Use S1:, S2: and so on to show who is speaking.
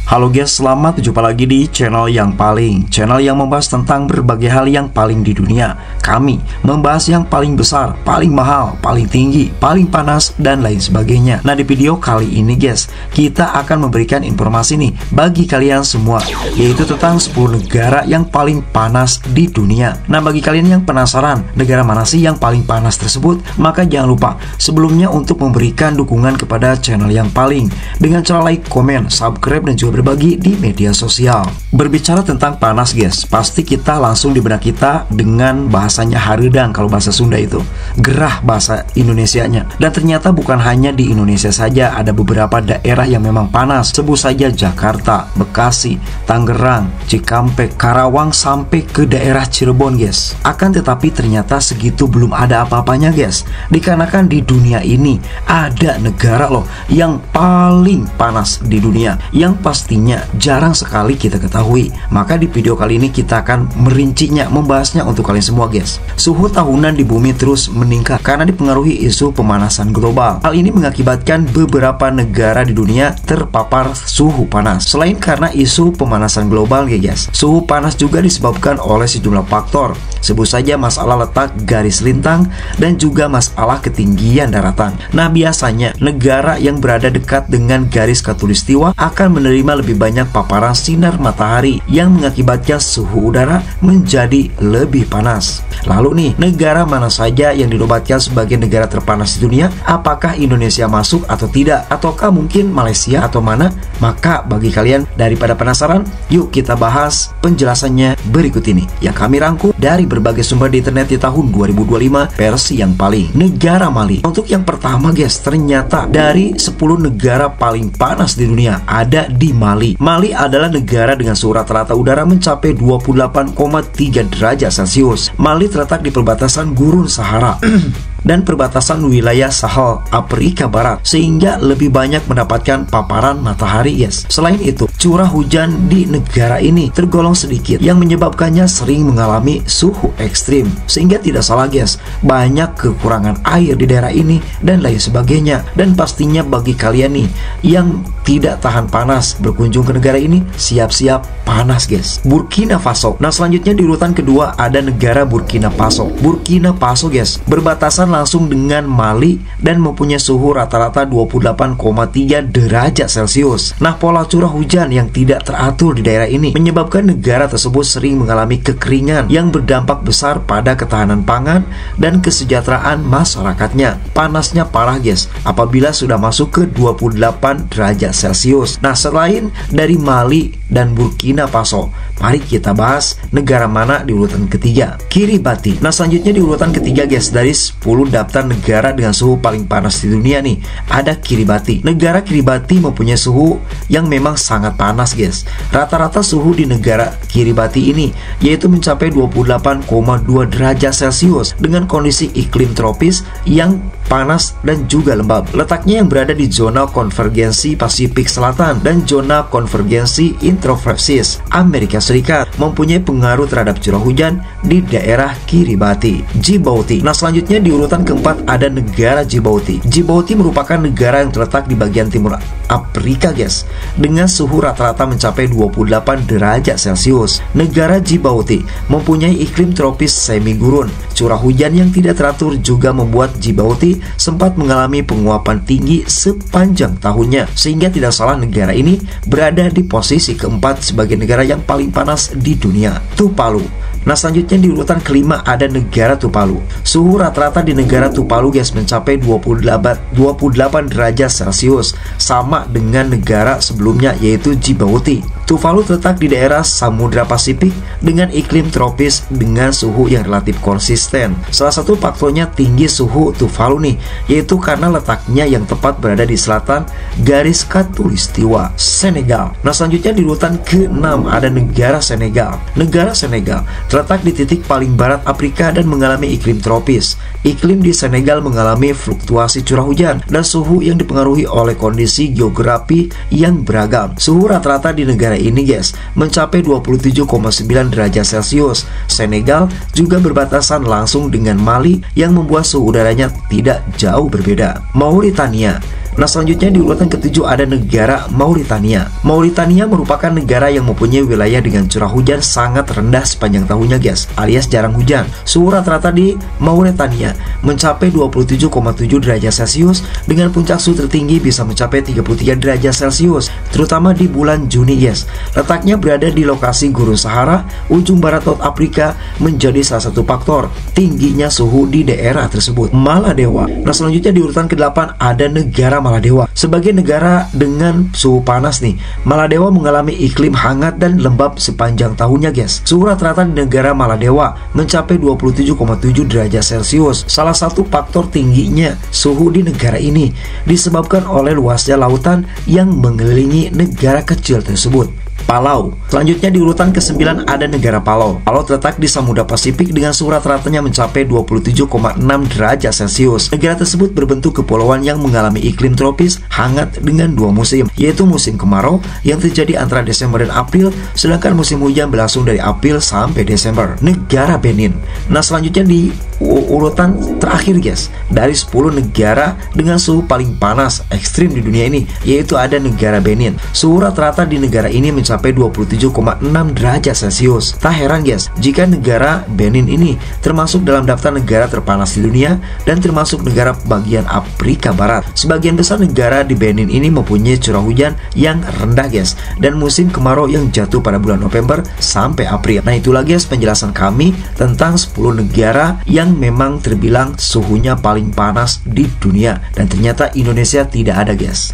S1: Halo guys, selamat berjumpa lagi di channel yang membahas tentang berbagai hal yang paling di dunia. Kami membahas yang paling besar, paling mahal, paling tinggi, paling panas, dan lain sebagainya. Nah, di video kali ini guys, kita akan memberikan informasi nih bagi kalian semua, yaitu tentang 10 negara yang paling panas di dunia. Nah, bagi kalian yang penasaran negara mana sih yang paling panas tersebut, maka jangan lupa sebelumnya untuk memberikan dukungan kepada channel yang paling dengan cara like, komen, subscribe, dan juga berbagi di media sosial. Berbicara tentang panas guys, pasti kita langsung di benak kita dengan bahasanya hareudang kalau bahasa Sunda itu, gerah bahasa Indonesianya. Dan ternyata bukan hanya di Indonesia saja, ada beberapa daerah yang memang panas. Sebut saja Jakarta, Bekasi, Tangerang, Cikampek, Karawang, sampai ke daerah Cirebon guys. Akan tetapi ternyata segitu belum ada apa-apanya guys, dikarenakan di dunia ini ada negara loh yang paling panas di dunia, yang pastinya jarang sekali kita ketahui. Maka di video kali ini kita akan merincinya, membahasnya untuk kalian semua guys. Suhu tahunan di bumi terus meningkat karena dipengaruhi isu pemanasan global. Hal ini mengakibatkan beberapa negara di dunia terpapar suhu panas. Selain karena isu pemanasan global ya guys, suhu panas juga disebabkan oleh sejumlah faktor. Sebut saja masalah letak garis lintang dan juga masalah ketinggian daratan. Nah, biasanya negara yang berada dekat dengan garis khatulistiwa akan menerima lebih banyak paparan sinar matahari yang mengakibatkan suhu udara menjadi lebih panas. Lalu nih, negara mana saja yang dinobatkan sebagai negara terpanas di dunia? Apakah Indonesia masuk atau tidak? Ataukah mungkin Malaysia atau mana? Maka bagi kalian daripada penasaran, yuk kita bahas penjelasannya berikut ini yang kami rangkum dari berbagai sumber di internet di tahun 2025 versi yang paling. Negara Mali. Untuk yang pertama guys, ternyata dari 10 negara paling panas di dunia ada di Mali. Mali adalah negara dengan suhu rata-rata udara mencapai 28,3 derajat Celcius. Mali terletak di perbatasan Gurun Sahara dan perbatasan wilayah Sahel Afrika Barat, sehingga lebih banyak mendapatkan paparan matahari guys. Selain itu, curah hujan di negara ini tergolong sedikit yang menyebabkannya sering mengalami suhu ekstrim, sehingga tidak salah guys, banyak kekurangan air di daerah ini dan lain sebagainya. Dan pastinya bagi kalian nih yang tidak tahan panas berkunjung ke negara ini, siap-siap panas guys. Burkina Faso. Nah, selanjutnya di urutan kedua ada negara Burkina Faso. Burkina Faso guys berbatasan langsung dengan Mali dan mempunyai suhu rata-rata 28,3 derajat Celcius. Nah, pola curah hujan yang tidak teratur di daerah ini menyebabkan negara tersebut sering mengalami kekeringan yang berdampak besar pada ketahanan pangan dan kesejahteraan masyarakatnya. Panasnya parah guys apabila sudah masuk ke 28 derajat Celcius. Nah, selain dari Mali dan Burkina Faso, mari kita bahas negara mana di urutan ketiga. Kiribati. Nah, selanjutnya di urutan ketiga guys, dari 10 daftar negara dengan suhu paling panas di dunia nih, ada Kiribati. Negara Kiribati mempunyai suhu yang memang sangat panas guys. Rata-rata suhu di negara Kiribati ini yaitu mencapai 28,2 derajat Celcius dengan kondisi iklim tropis yang panas dan juga lembab. Letaknya yang berada di zona konvergensi Pasifik Selatan dan zona konvergensi introversis Amerika Serikat, mempunyai pengaruh terhadap curah hujan di daerah Kiribati. Djibouti. Nah, selanjutnya di urutan keempat ada negara Djibouti. Djibouti merupakan negara yang terletak di bagian timur Afrika guys, dengan suhu rata-rata mencapai 28 derajat Celcius. Negara Djibouti mempunyai iklim tropis semi gurun. Curah hujan yang tidak teratur juga membuat Djibouti sempat mengalami penguapan tinggi sepanjang tahunnya, sehingga tidak salah negara ini berada di posisi keempat sebagai negara yang paling panas di dunia. Tuvalu. Nah, selanjutnya di urutan kelima ada negara Tuvalu. Suhu rata-rata di negara Tuvalu guys mencapai 28 derajat Celcius, sama dengan negara sebelumnya yaitu Djibouti. Tuvalu terletak di daerah Samudra Pasifik dengan iklim tropis dengan suhu yang relatif konsisten. Salah satu faktornya tinggi suhu Tuvalu nih, yaitu karena letaknya yang tepat berada di selatan garis khatulistiwa. Senegal. Nah, selanjutnya di urutan ke-6 ada negara Senegal. Negara Senegal terletak di titik paling barat Afrika dan mengalami iklim tropis. Iklim di Senegal mengalami fluktuasi curah hujan dan suhu yang dipengaruhi oleh kondisi geografi yang beragam. Suhu rata-rata di negara ini guys mencapai 27,9 derajat Celcius. Senegal juga berbatasan langsung dengan Mali yang membuat suhu udaranya tidak jauh berbeda. Mauritania. Nah, selanjutnya di urutan ke-7 ada negara Mauritania. Mauritania merupakan negara yang mempunyai wilayah dengan curah hujan sangat rendah sepanjang tahunnya guys, alias jarang hujan. Suhu rata-rata di Mauritania mencapai 27,7 derajat Celcius dengan puncak suhu tertinggi bisa mencapai 33 derajat Celcius, terutama di bulan Juni guys. Letaknya berada di lokasi Gurun Sahara, ujung barat Laut Afrika, menjadi salah satu faktor tingginya suhu di daerah tersebut. Maladewa. Nah, selanjutnya di urutan ke-8 ada negara Maladewa. Sebagai negara dengan suhu panas nih, Maladewa mengalami iklim hangat dan lembab sepanjang tahunnya guys. Suhu rata-rata di negara Maladewa mencapai 27,7 derajat Celcius. Salah satu faktor tingginya suhu di negara ini disebabkan oleh luasnya lautan yang mengelilingi negara kecil tersebut. Palau. Selanjutnya di urutan ke-9 ada negara Palau. Palau terletak di Samudra Pasifik dengan suhu rata-ratanya mencapai 27,6 derajat Celcius. Negara tersebut berbentuk kepulauan yang mengalami iklim tropis hangat dengan dua musim, yaitu musim kemarau yang terjadi antara Desember dan April, sedangkan musim hujan berlangsung dari April sampai Desember. Negara Benin. Nah, selanjutnya di urutan terakhir guys, dari 10 negara dengan suhu paling panas ekstrim di dunia ini, yaitu ada negara Benin. Suhu rata-rata di negara ini mencapai 27,6 derajat Celcius. Tak heran guys, jika negara Benin ini termasuk dalam daftar negara terpanas di dunia dan termasuk negara bagian Afrika Barat. Sebagian besar negara di Benin ini mempunyai curah hujan yang rendah guys, dan musim kemarau yang jatuh pada bulan November sampai April. Nah, itulah guys penjelasan kami tentang 10 negara yang memang terbilang suhunya paling panas di dunia, dan ternyata Indonesia tidak ada guys.